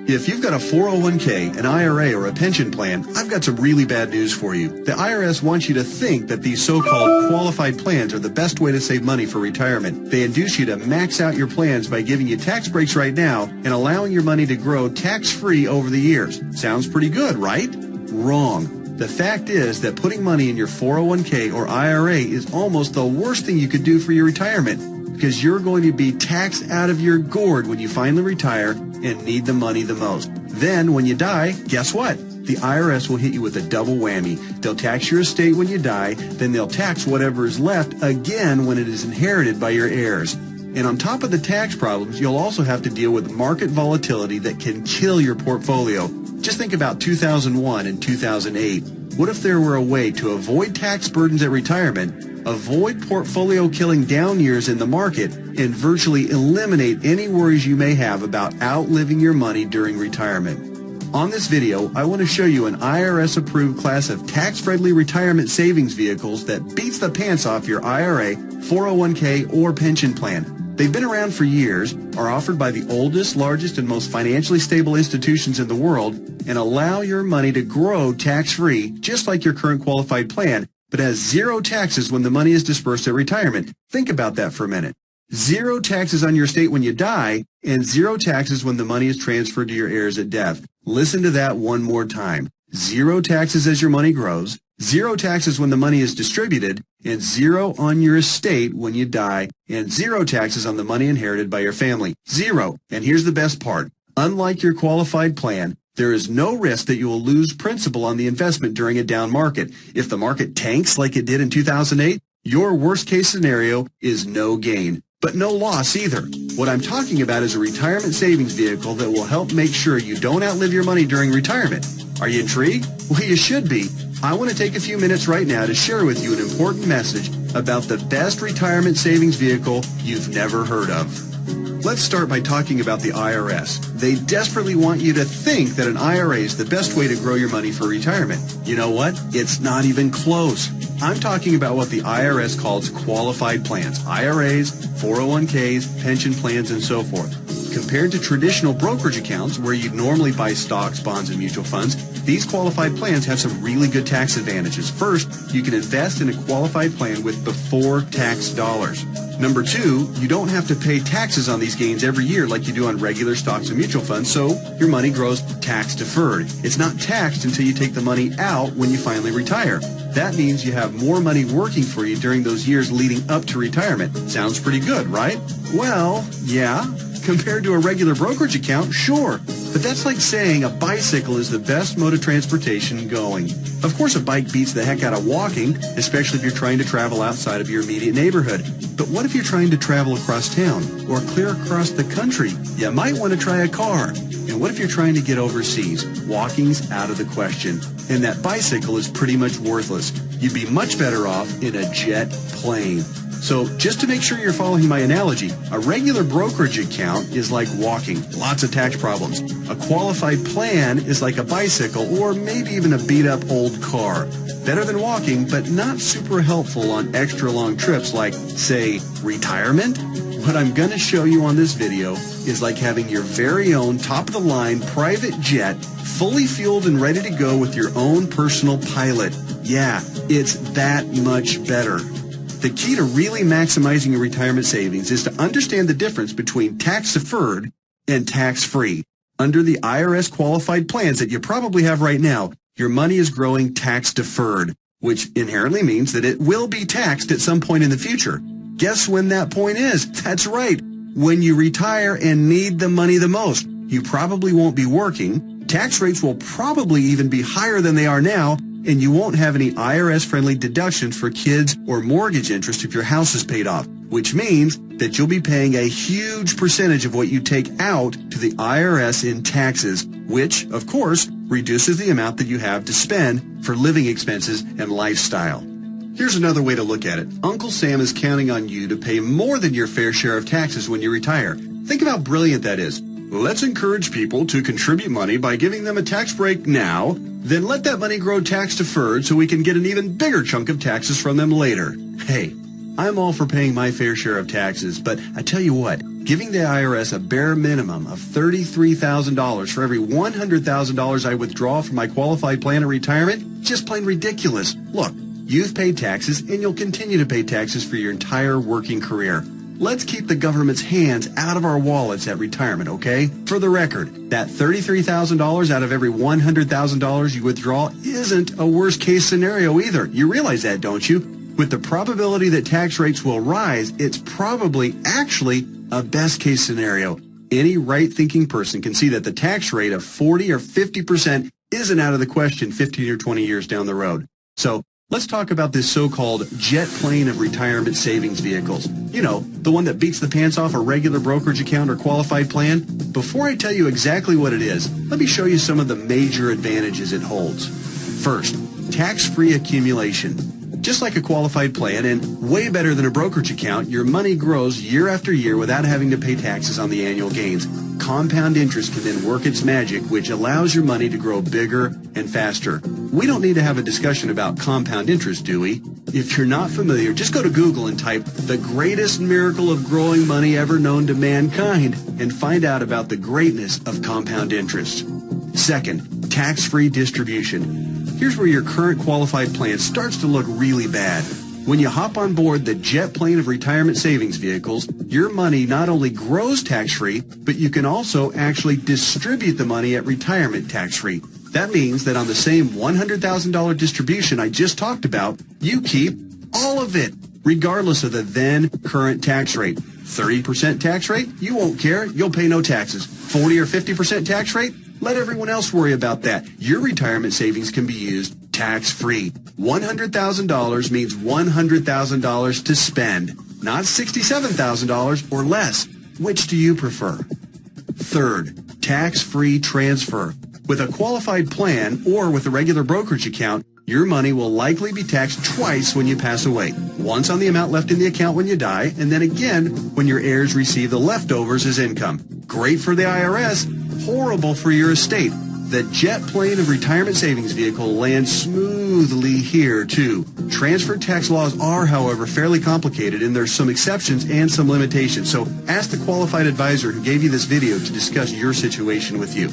If you've got a 401k, an IRA, or a pension plan, I've got some really bad news for you. The IRS wants you to think that these so-called qualified plans are the best way to save money for retirement. They induce you to max out your plans by giving you tax breaks right now and allowing your money to grow tax-free over the years. Sounds pretty good, right? Wrong. The fact is that putting money in your 401k or IRA is almost the worst thing you could do for your retirement, because you're going to be taxed out of your gourd when you finally retire and need the money the most. Then, when you die, guess what? The IRS will hit you with a double whammy. They'll tax your estate when you die, then they'll tax whatever is left again when it is inherited by your heirs. And on top of the tax problems, you'll also have to deal with market volatility that can kill your portfolio. Just think about 2001 and 2008. What if there were a way to avoid tax burdens at retirement, avoid portfolio-killing down years in the market, and virtually eliminate any worries you may have about outliving your money during retirement? On this video, I want to show you an IRS-approved class of tax-friendly retirement savings vehicles that beats the pants off your IRA, 401k, or pension plan. They've been around for years, are offered by the oldest, largest, and most financially stable institutions in the world, and allow your money to grow tax-free, just like your current qualified plan, but has zero taxes when the money is dispersed at retirement. Think about that for a minute. Zero taxes on your estate when you die, and zero taxes when the money is transferred to your heirs at death. Listen to that one more time. Zero taxes as your money grows, zero taxes when the money is distributed, and zero on your estate when you die, and zero taxes on the money inherited by your family. Zero. And here's the best part. Unlike your qualified plan, there is no risk that you will lose principal on the investment during a down market. If the market tanks like it did in 2008, your worst case scenario is no gain, but no loss either. What I'm talking about is a retirement savings vehicle that will help make sure you don't outlive your money during retirement. Are you intrigued? Well, you should be. I want to take a few minutes right now to share with you an important message about the best retirement savings vehicle you've never heard of. Let's start by talking about the IRS. They desperately want you to think that an IRA is the best way to grow your money for retirement. You know what? It's not even close. I'm talking about what the IRS calls qualified plans, IRAs, 401ks, pension plans, and so forth. Compared to traditional brokerage accounts where you'd normally buy stocks, bonds, and mutual funds, these qualified plans have some really good tax advantages. First, you can invest in a qualified plan with before tax dollars. Number two, you don't have to pay taxes on these gains every year like you do on regular stocks and mutual funds, so your money grows tax deferred. It's not taxed until you take the money out when you finally retire. That means you have more money working for you during those years leading up to retirement. Sounds pretty good, right? Well, yeah. Compared to a regular brokerage account, sure. But that's like saying a bicycle is the best mode of transportation going. Of course, a bike beats the heck out of walking, especially if you're trying to travel outside of your immediate neighborhood. But what if you're trying to travel across town or clear across the country? You might want to try a car. And what if you're trying to get overseas? Walking's out of the question. And that bicycle is pretty much worthless. You'd be much better off in a jet plane. So just to make sure you're following my analogy, a regular brokerage account is like walking, lots of tax problems. A qualified plan is like a bicycle or maybe even a beat-up old car. Better than walking, but not super helpful on extra long trips like, say, retirement. What I'm going to show you on this video is like having your very own top-of-the-line private jet, fully fueled and ready to go with your own personal pilot. Yeah, it's that much better. The key to really maximizing your retirement savings is to understand the difference between tax-deferred and tax-free. Under the IRS qualified plans that you probably have right now, your money is growing tax-deferred, which inherently means that it will be taxed at some point in the future. Guess when that point is? That's right, when you retire and need the money the most. You probably won't be working, tax rates will probably even be higher than they are now, and you won't have any IRS-friendly deductions for kids or mortgage interest if your house is paid off, which means that you'll be paying a huge percentage of what you take out to the IRS in taxes, which, of course, reduces the amount that you have to spend for living expenses and lifestyle. Here's another way to look at it. Uncle Sam is counting on you to pay more than your fair share of taxes when you retire. Think of how brilliant that is. Let's encourage people to contribute money by giving them a tax break now, then let that money grow tax deferred so we can get an even bigger chunk of taxes from them later. Hey, I'm all for paying my fair share of taxes, but I tell you what, giving the IRS a bare minimum of $33,000 for every $100,000 I withdraw from my qualified plan of retirement? Just plain ridiculous. Look, you've paid taxes and you'll continue to pay taxes for your entire working career. Let's keep the government's hands out of our wallets at retirement, okay? For the record, that $33,000 out of every $100,000 you withdraw isn't a worst-case scenario either. You realize that, don't you? With the probability that tax rates will rise, it's probably actually a best-case scenario. Any right-thinking person can see that the tax rate of 40 or 50% isn't out of the question 15 or 20 years down the road. So, let's talk about this so-called jet plane of retirement savings vehicles. You know, the one that beats the pants off a regular brokerage account or qualified plan. Before I tell you exactly what it is, let me show you some of the major advantages it holds. First, tax-free accumulation. Just like a qualified plan and way better than a brokerage account, your money grows year after year without having to pay taxes on the annual gains. Compound interest can then work its magic, which allows your money to grow bigger and faster. We don't need to have a discussion about compound interest, do we? If you're not familiar, just go to Google and type "the greatest miracle of growing money ever known to mankind" and find out about the greatness of compound interest. Second, tax-free distribution. Here's where your current qualified plan starts to look really bad. When you hop on board the jet plane of retirement savings vehicles, your money not only grows tax-free, but you can also actually distribute the money at retirement tax-free. That means that on the same $100,000 distribution I just talked about, you keep all of it, regardless of the then current tax rate. 30% tax rate? You won't care. You'll pay no taxes. 40 or 50% tax rate? Let everyone else worry about that. Your retirement savings can be used tax-free. $100,000 means $100,000 to spend, not $67,000 or less. Which do you prefer? Third, tax-free transfer. With a qualified plan or with a regular brokerage account, your money will likely be taxed twice when you pass away. Once on the amount left in the account when you die, and then again when your heirs receive the leftovers as income. Great for the IRS, horrible for your estate. The jet plane of retirement savings vehicle lands smoothly here, too. Transfer tax laws are, however, fairly complicated, and there's some exceptions and some limitations. So ask the qualified advisor who gave you this video to discuss your situation with you.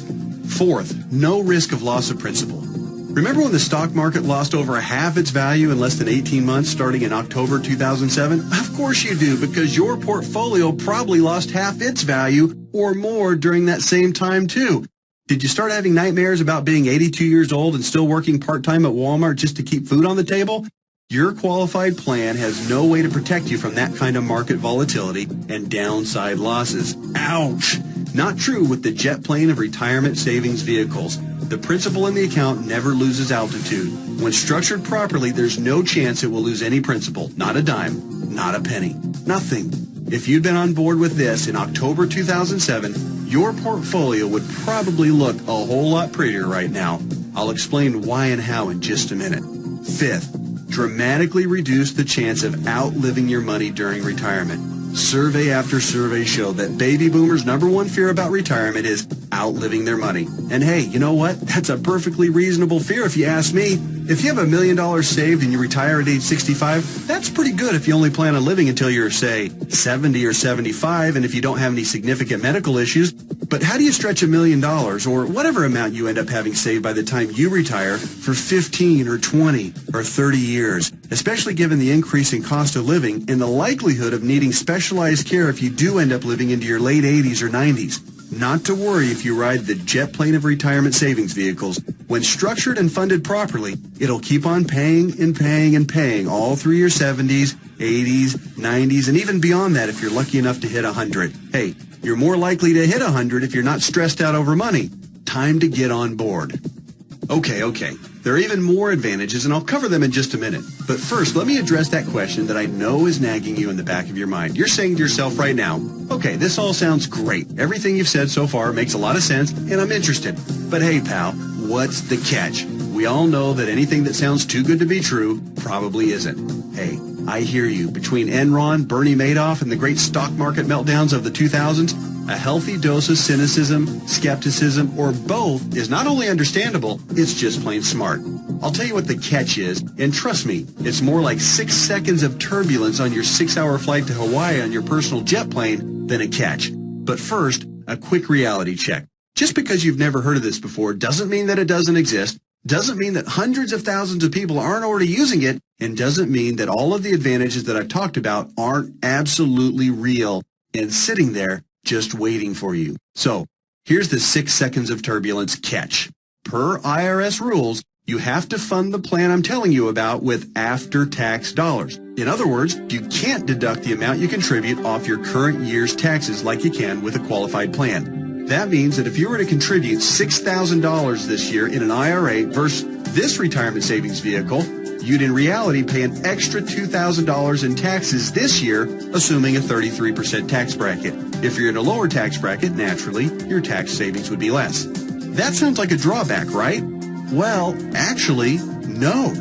Fourth, no risk of loss of principal. Remember when the stock market lost over half its value in less than 18 months starting in October 2007? Of course you do, because your portfolio probably lost half its value or more during that same time too. Did you start having nightmares about being 82 years old and still working part-time at Walmart just to keep food on the table? Your qualified plan has no way to protect you from that kind of market volatility and downside losses. Ouch! Not true with the jet plane of retirement savings vehicles. The principal in the account never loses altitude. When structured properly, there's no chance it will lose any principal. Not a dime, not a penny, nothing. If you'd been on board with this in October 2007, your portfolio would probably look a whole lot prettier right now. I'll explain why and how in just a minute. Fifth, dramatically reduce the chance of outliving your money during retirement. Survey after survey show that baby boomers' number one fear about retirement is outliving their money. And hey, you know what? That's a perfectly reasonable fear if you ask me. If you have $1 million saved and you retire at age 65, that's pretty good if you only plan on living until you're, say, 70 or 75, and if you don't have any significant medical issues. But how do you stretch $1 million, or whatever amount you end up having saved by the time you retire, for 15 or 20 or 30 years, especially given the increasing cost of living and the likelihood of needing specialized care if you do end up living into your late 80s or 90s? Not to worry if you ride the jet plane of retirement savings vehicles. When structured and funded properly, it'll keep on paying and paying and paying all through your 70s, 80s, 90s, and even beyond that if you're lucky enough to hit 100. Hey, you're more likely to hit 100 if you're not stressed out over money. Time to get on board. Okay. There are even more advantages, and I'll cover them in just a minute. But first, let me address that question that I know is nagging you in the back of your mind. You're saying to yourself right now, okay, this all sounds great. Everything you've said so far makes a lot of sense, and I'm interested. But hey, pal, what's the catch? We all know that anything that sounds too good to be true probably isn't. Hey, I hear you. Between Enron, Bernie Madoff, and the great stock market meltdowns of the 2000s, a healthy dose of cynicism, skepticism, or both is not only understandable, it's just plain smart. I'll tell you what the catch is, and trust me, it's more like 6 seconds of turbulence on your 6-hour flight to Hawaii on your personal jet plane then a catch. But first, a quick reality check. Just because you've never heard of this before doesn't mean that it doesn't exist, doesn't mean that hundreds of thousands of people aren't already using it, and doesn't mean that all of the advantages that I've talked about aren't absolutely real and sitting there just waiting for you. So, here's the 6 seconds of turbulence catch. Per IRS rules, you have to fund the plan I'm telling you about with after-tax dollars. In other words, you can't deduct the amount you contribute off your current year's taxes like you can with a qualified plan. That means that if you were to contribute $6,000 this year in an IRA versus this retirement savings vehicle, you'd in reality pay an extra $2,000 in taxes this year, assuming a 33% tax bracket. If you're in a lower tax bracket, naturally, your tax savings would be less. That sounds like a drawback, right? Well, actually, no.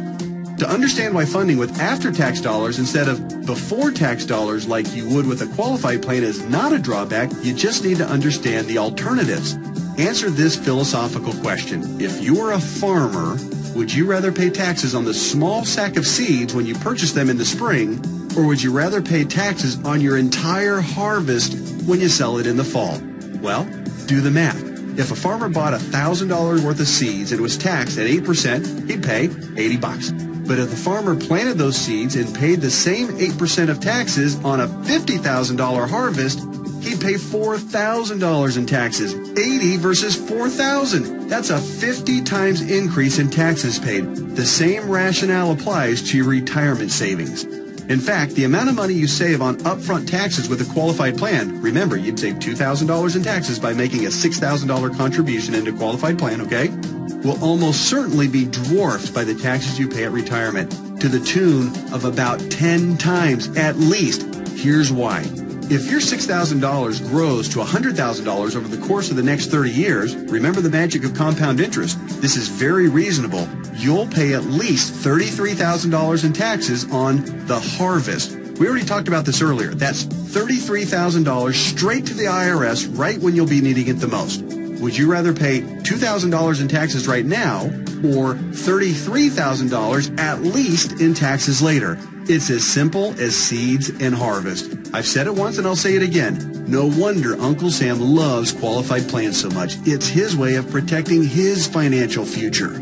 To understand why funding with after-tax dollars instead of before-tax dollars like you would with a qualified plan is not a drawback, you just need to understand the alternatives. Answer this philosophical question. If you were a farmer, would you rather pay taxes on the small sack of seeds when you purchase them in the spring, or would you rather pay taxes on your entire harvest when you sell it in the fall? Well, do the math. If a farmer bought $1,000 worth of seeds and was taxed at 8%, he'd pay $80. But if the farmer planted those seeds and paid the same 8% of taxes on a $50,000 harvest, he'd pay $4,000 in taxes. 80 versus 4,000. That's a 50 times increase in taxes paid. The same rationale applies to your retirement savings. In fact, the amount of money you save on upfront taxes with a qualified plan, remember, you'd save $2,000 in taxes by making a $6,000 contribution into a qualified plan, okay? Will almost certainly be dwarfed by the taxes you pay at retirement, to the tune of about 10 times at least. Here's why. If your $6,000 grows to $100,000 over the course of the next 30 years, remember the magic of compound interest. This is very reasonable. You'll pay at least $33,000 in taxes on the harvest. We already talked about this earlier. That's $33,000 straight to the IRS right when you'll be needing it the most. Would you rather pay $2,000 in taxes right now or $33,000 at least in taxes later? It's as simple as seeds and harvest. I've said it once and I'll say it again. No wonder Uncle Sam loves qualified plans so much. It's his way of protecting his financial future.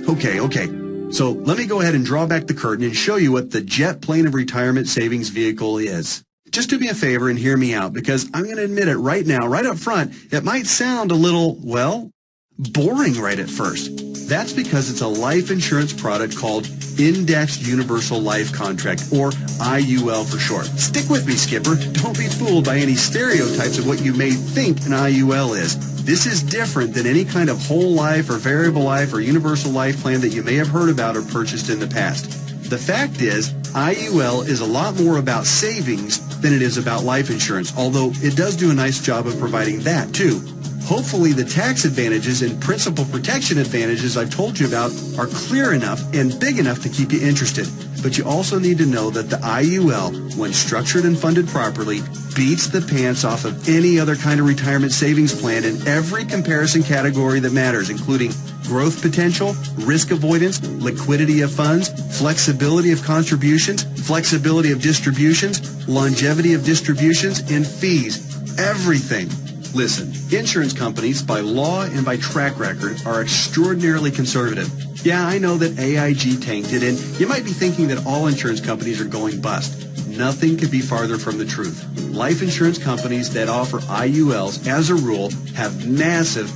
Okay. So let me go ahead and draw back the curtain and show you what the jet plane of retirement savings vehicle is. Just do me a favor and hear me out, because I'm going to admit it right now, right up front, it might sound a little, well, boring right at first. That's because it's a life insurance product called Indexed Universal Life Contract, or IUL for short. Stick with me, Skipper. Don't be fooled by any stereotypes of what you may think an IUL is. This is different than any kind of whole life or variable life or universal life plan that you may have heard about or purchased in the past. The fact is, IUL is a lot more about savings than it is about life insurance, although it does do a nice job of providing that too. Hopefully the tax advantages and principal protection advantages I've told you about are clear enough and big enough to keep you interested. But you also need to know that the IUL, when structured and funded properly, beats the pants off of any other kind of retirement savings plan in every comparison category that matters, including growth potential, risk avoidance, liquidity of funds, flexibility of contributions, flexibility of distributions, longevity of distributions, and fees. Everything. Listen, insurance companies, by law and by track record, are extraordinarily conservative. Yeah, I know that AIG tanked it, and you might be thinking that all insurance companies are going bust. Nothing could be farther from the truth. Life insurance companies that offer IULs, as a rule, have massive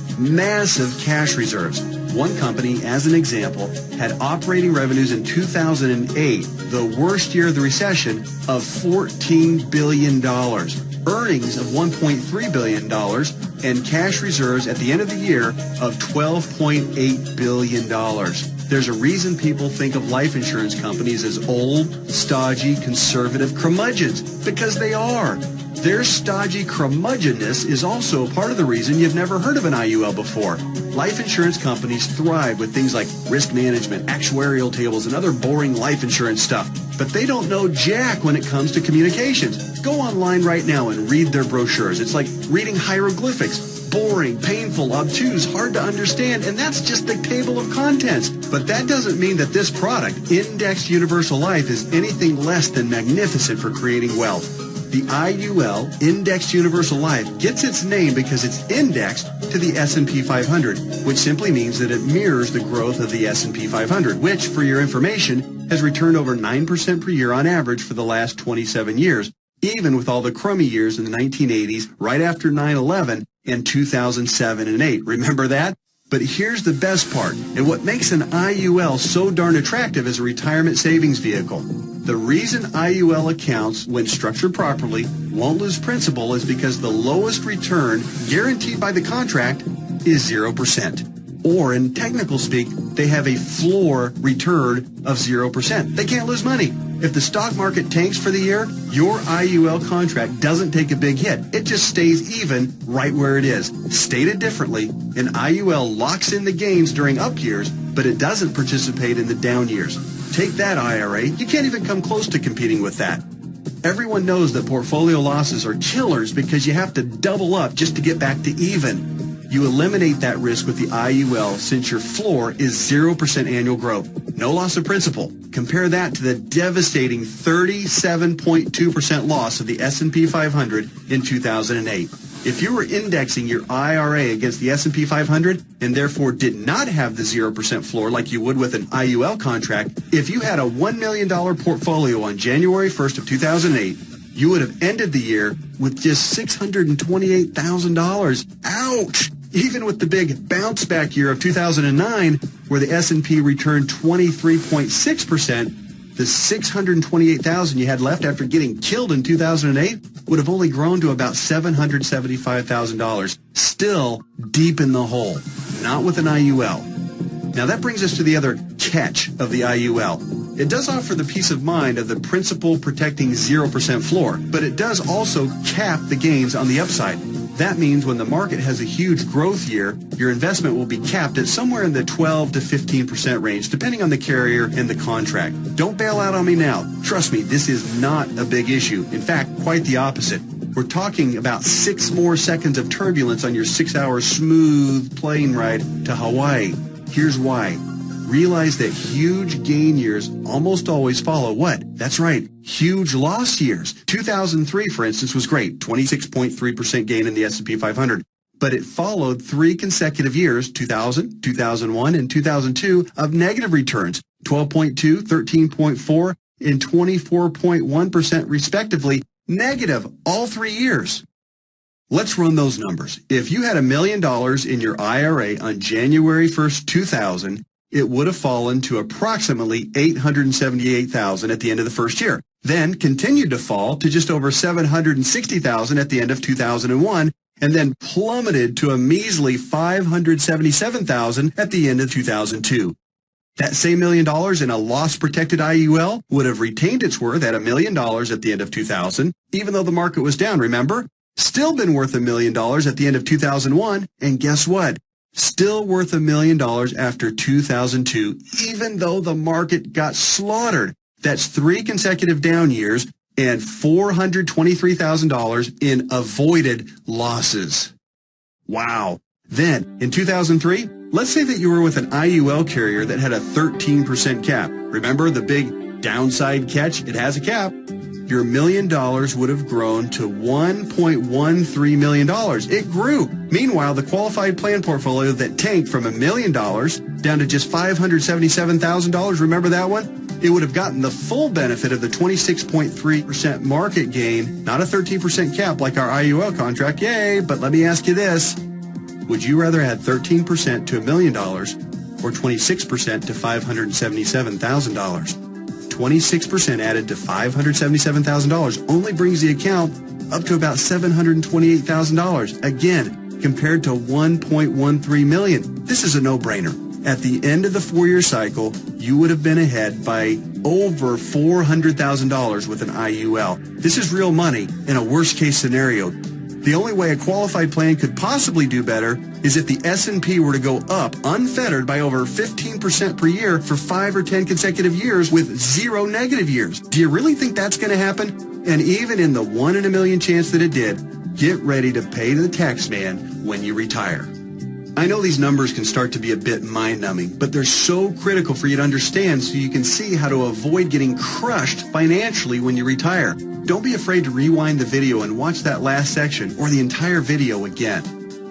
cash reserves. One company, as an example, had operating revenues in 2008, the worst year of the recession, of $14 billion. Earnings of $1.3 billion, and cash reserves at the end of the year of $12.8 billion. There's a reason people think of life insurance companies as old, stodgy, conservative curmudgeons, because they are. Their stodgy curmudgeonness is also part of the reason you've never heard of an IUL before. Life insurance companies thrive with things like risk management, actuarial tables, and other boring life insurance stuff. But they don't know jack when it comes to communications. Go online right now and read their brochures. It's like reading hieroglyphics. Boring, painful, obtuse, hard to understand, and that's just the table of contents. But that doesn't mean that this product, Indexed Universal Life, is anything less than magnificent for creating wealth. The IUL, Indexed Universal Life, gets its name because it's indexed to the S&P 500, which simply means that it mirrors the growth of the S&P 500, which, for your information, has returned over 9% per year on average for the last 27 years, even with all the crummy years in the 1980s, right after 9/11, and 2007 and 8. Remember that? But here's the best part, and what makes an IUL so darn attractive as a retirement savings vehicle. The reason IUL accounts, when structured properly, won't lose principal is because the lowest return guaranteed by the contract is 0%. Or in technical speak, they have a floor return of 0%. They can't lose money. If the stock market tanks for the year, your IUL contract doesn't take a big hit. It just stays even right where it is. Stated differently, an IUL locks in the gains during up years, but it doesn't participate in the down years. Take that, IRA. You can't even come close to competing with that. Everyone knows that portfolio losses are killers because you have to double up just to get back to even. You eliminate that risk with the IUL since your floor is 0% annual growth. No loss of principal. Compare that to the devastating 37.2% loss of the S&P 500 in 2008. If you were indexing your IRA against the S&P 500 and therefore did not have the 0% floor like you would with an IUL contract, if you had a $1 million portfolio on January 1st of 2008, you would have ended the year with just $628,000. Ouch! Even with the big bounce back year of 2009, where the S&P returned 23.6%, the $628,000 you had left after getting killed in 2008 would have only grown to about $775,000. Still deep in the hole. Not with an IUL. Now that brings us to the other catch of the IUL. It does offer the peace of mind of the principal protecting 0% floor, but it does also cap the gains on the upside. That means when the market has a huge growth year, your investment will be capped at somewhere in the 12 to 15% range, depending on the carrier and the contract. Don't bail out on me now. Trust me, this is not a big issue. In fact, quite the opposite. We're talking about 6 more seconds of turbulence on your 6-hour smooth plane ride to Hawaii. Here's why. Realize that huge gain years almost always follow what? That's right, huge loss years. 2003, for instance, was great, 26.3% gain in the S&P 500. But it followed 3 consecutive years, 2000, 2001, and 2002, of negative returns, 12.2, 13.4, and 24.1% respectively, negative all 3 years. Let's run those numbers. If you had $1 million in your IRA on January 1st, 2000, it would have fallen to approximately $878,000 at the end of the first year, then continued to fall to just over $760,000 at the end of 2001, and then plummeted to a measly $577,000 at the end of 2002. That same $1 million in a loss-protected IUL would have retained its worth at $1 million at the end of 2000, even though the market was down, remember? Still been worth $1 million at the end of 2001, and guess what? Still worth $1 million after 2002, even though the market got slaughtered. That's 3 consecutive down years and $423,000 in avoided losses. Wow. Then, in 2003, let's say that you were with an IUL carrier that had a 13% cap. Remember the big downside catch? It has a cap. Your $1 million would have grown to $1.13 million. It grew. Meanwhile, the qualified plan portfolio that tanked from $1 million down to just $577,000, remember that one? It would have gotten the full benefit of the 26.3% market gain, not a 13% cap like our IUL contract. Yay, but let me ask you this. Would you rather add 13% to $1 million or 26% to $577,000? 26% added to $577,000 only brings the account up to about $728,000. Again, compared to $1.13 million. This is a no-brainer. At the end of the 4-year cycle, you would have been ahead by over $400,000 with an IUL. This is real money in a worst-case scenario. The only way a qualified plan could possibly do better is if the S&P were to go up unfettered by over 15% per year for 5 or 10 consecutive years with 0 negative years. Do you really think that's going to happen? And even in the 1 in a million chance that it did, get ready to pay the tax man when you retire. I know these numbers can start to be a bit mind-numbing, but they're so critical for you to understand so you can see how to avoid getting crushed financially when you retire. don't be afraid to rewind the video and watch that last section or the entire video again.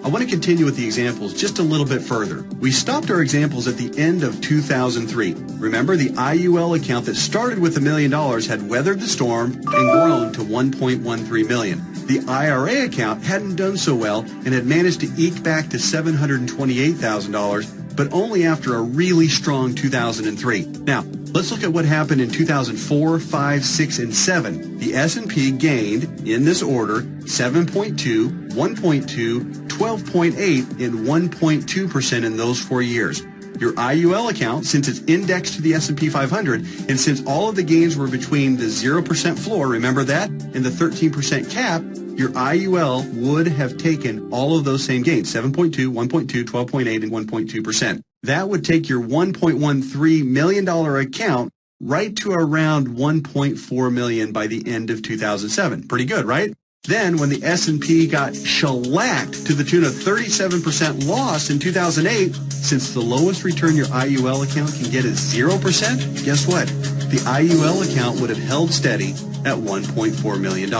I want to continue with the examples just a little bit further. We stopped our examples at the end of 2003. Remember, the IUL account that started with $1 million had weathered the storm and grown to $1.13 million. The IRA account hadn't done so well and had managed to eke back to $728,000, but only after a really strong 2003. Now, let's look at what happened in 2004, 5, 6, and 7. The S&P gained, in this order, 7.2, 1.2, 12.8, and 1.2% in those 4 years. Your IUL account, since it's indexed to the S&P 500, and since all of the gains were between the 0% floor, remember that, and the 13% cap, your IUL would have taken all of those same gains, 7.2, 1.2, 12.8, and 1.2%. That would take your $1.13 million account right to around $1.4 million by the end of 2007. Pretty good, right? Then, when the S&P got shellacked to the tune of 37% loss in 2008, since the lowest return your IUL account can get is 0%, guess what? The IUL account would have held steady at $1.4 million.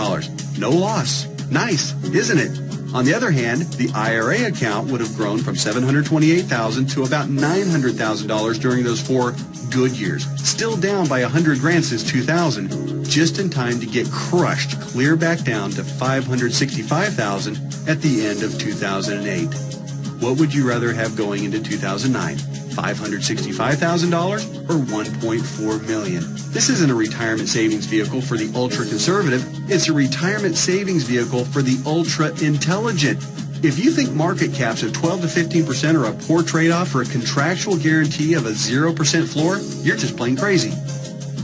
No loss. Nice, isn't it? On the other hand, the IRA account would have grown from $728,000 to about $900,000 during those 4 good years. Still down by $100,000 since 2000, just in time to get crushed clear back down to $565,000 at the end of 2008. What would you rather have going into 2009? $565,000 or $1.4 million? This isn't a retirement savings vehicle for the ultra-conservative. It's a retirement savings vehicle for the ultra-intelligent. If you think market caps of 12 to 15% are a poor trade-off for a contractual guarantee of a 0% floor, you're just plain crazy.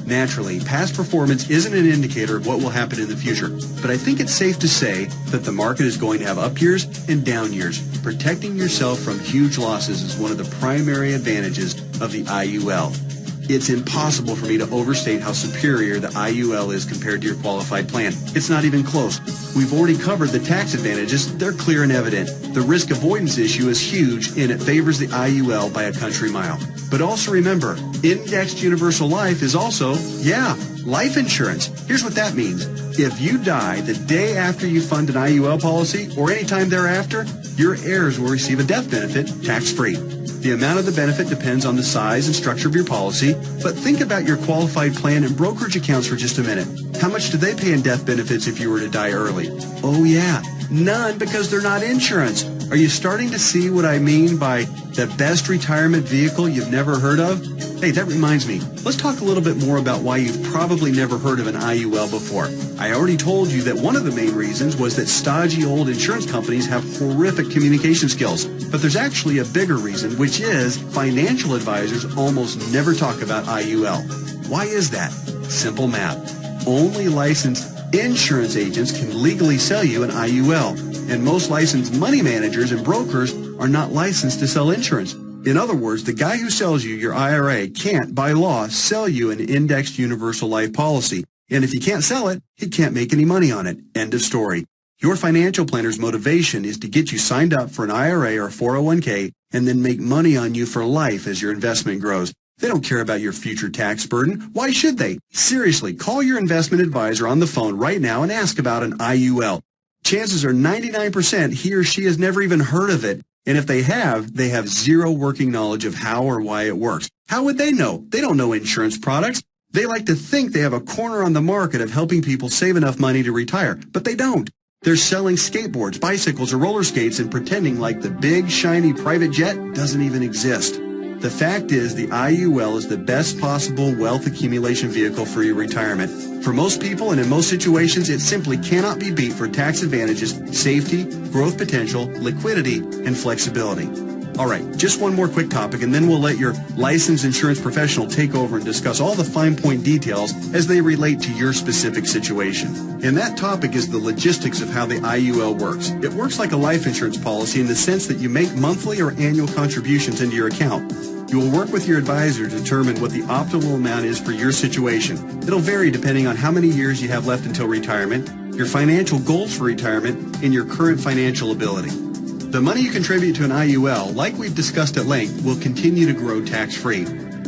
Naturally, past performance isn't an indicator of what will happen in the future, but I think it's safe to say that the market is going to have up years and down years. Protecting yourself from huge losses is one of the primary advantages of the IUL. It's impossible for me to overstate how superior the IUL is compared to your qualified plan. It's not even close. We've already covered the tax advantages. They're clear and evident. The risk avoidance issue is huge, and it favors the IUL by a country mile. But also remember, indexed universal life is also, life insurance. Here's what that means. If you die the day after you fund an IUL policy or any time thereafter, your heirs will receive a death benefit tax-free. The amount of the benefit depends on the size and structure of your policy, but think about your qualified plan and brokerage accounts for just a minute. How much do they pay in death benefits if you were to die early? Oh yeah, none, because they're not insurance. Are you starting to see what I mean by the best retirement vehicle you've never heard of? Hey, that reminds me. Let's talk a little bit more about why you've probably never heard of an IUL before. I already told you that one of the main reasons was that stodgy old insurance companies have horrific communication skills. But there's actually a bigger reason, which is financial advisors almost never talk about IUL. Why is that? Simple math. Only licensed insurance agents can legally sell you an IUL, and most licensed money managers and brokers are not licensed to sell insurance. In other words, the guy who sells you your IRA can't, by law, sell you an indexed universal life policy. And if he can't sell it, he can't make any money on it. End of story. Your financial planner's motivation is to get you signed up for an IRA or 401k and then make money on you for life as your investment grows. They don't care about your future tax burden. Why should they? Seriously, call your investment advisor on the phone right now and ask about an IUL. Chances are 99% he or she has never even heard of it. And if they have zero working knowledge of how or why it works. How would they know? They don't know insurance products. They like to think they have a corner on the market of helping people save enough money to retire, but they don't. They're selling skateboards, bicycles, or roller skates and pretending like the big, shiny private jet doesn't even exist. The fact is, the IUL is the best possible wealth accumulation vehicle for your retirement. For most people and in most situations, it simply cannot be beat for tax advantages, safety, growth potential, liquidity, and flexibility. All right, just one more quick topic, and then we'll let your licensed insurance professional take over and discuss all the fine point details as they relate to your specific situation. And that topic is the logistics of how the IUL works. It works like a life insurance policy in the sense that you make monthly or annual contributions into your account. You will work with your advisor to determine what the optimal amount is for your situation. It'll vary depending on how many years you have left until retirement, your financial goals for retirement, and your current financial ability. The money you contribute to an IUL, like we've discussed at length, will continue to grow tax-free.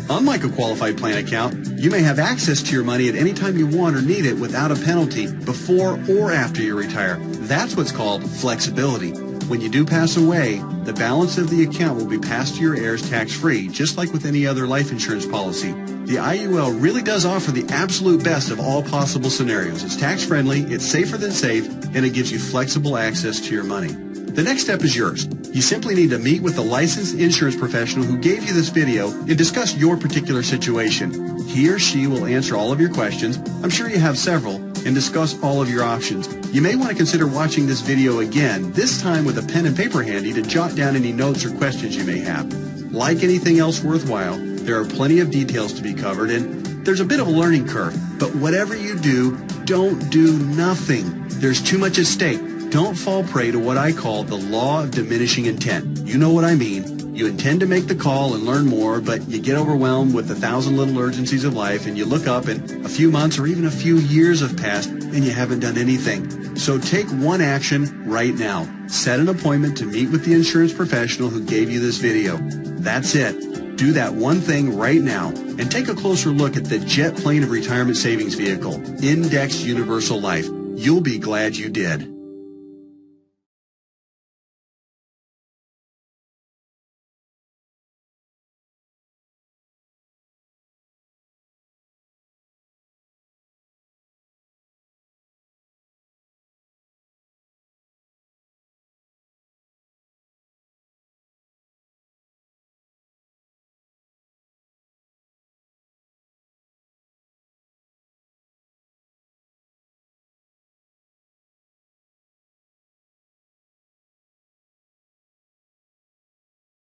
Unlike a qualified plan account, you may have access to your money at any time you want or need it without a penalty before or after you retire. That's what's called flexibility. When you do pass away, the balance of the account will be passed to your heirs tax-free, just like with any other life insurance policy. The IUL really does offer the absolute best of all possible scenarios. It's tax-friendly, it's safer than safe, and it gives you flexible access to your money. The next step is yours. You simply need to meet with a licensed insurance professional who gave you this video and discuss your particular situation. He or she will answer all of your questions, I'm sure you have several, and discuss all of your options. You may want to consider watching this video again, this time with a pen and paper handy to jot down any notes or questions you may have. Like anything else worthwhile, there are plenty of details to be covered, and there's a bit of a learning curve. But whatever you do, don't do nothing. There's too much at stake. Don't fall prey to what I call the law of diminishing intent. You know what I mean. You intend to make the call and learn more, but you get overwhelmed with 1,000 little urgencies of life, and you look up and a few months or even a few years have passed and you haven't done anything. So take one action right now. Set an appointment to meet with the insurance professional who gave you this video. That's it. Do that one thing right now and take a closer look at the jet plane of retirement savings vehicle, Indexed Universal Life. You'll be glad you did.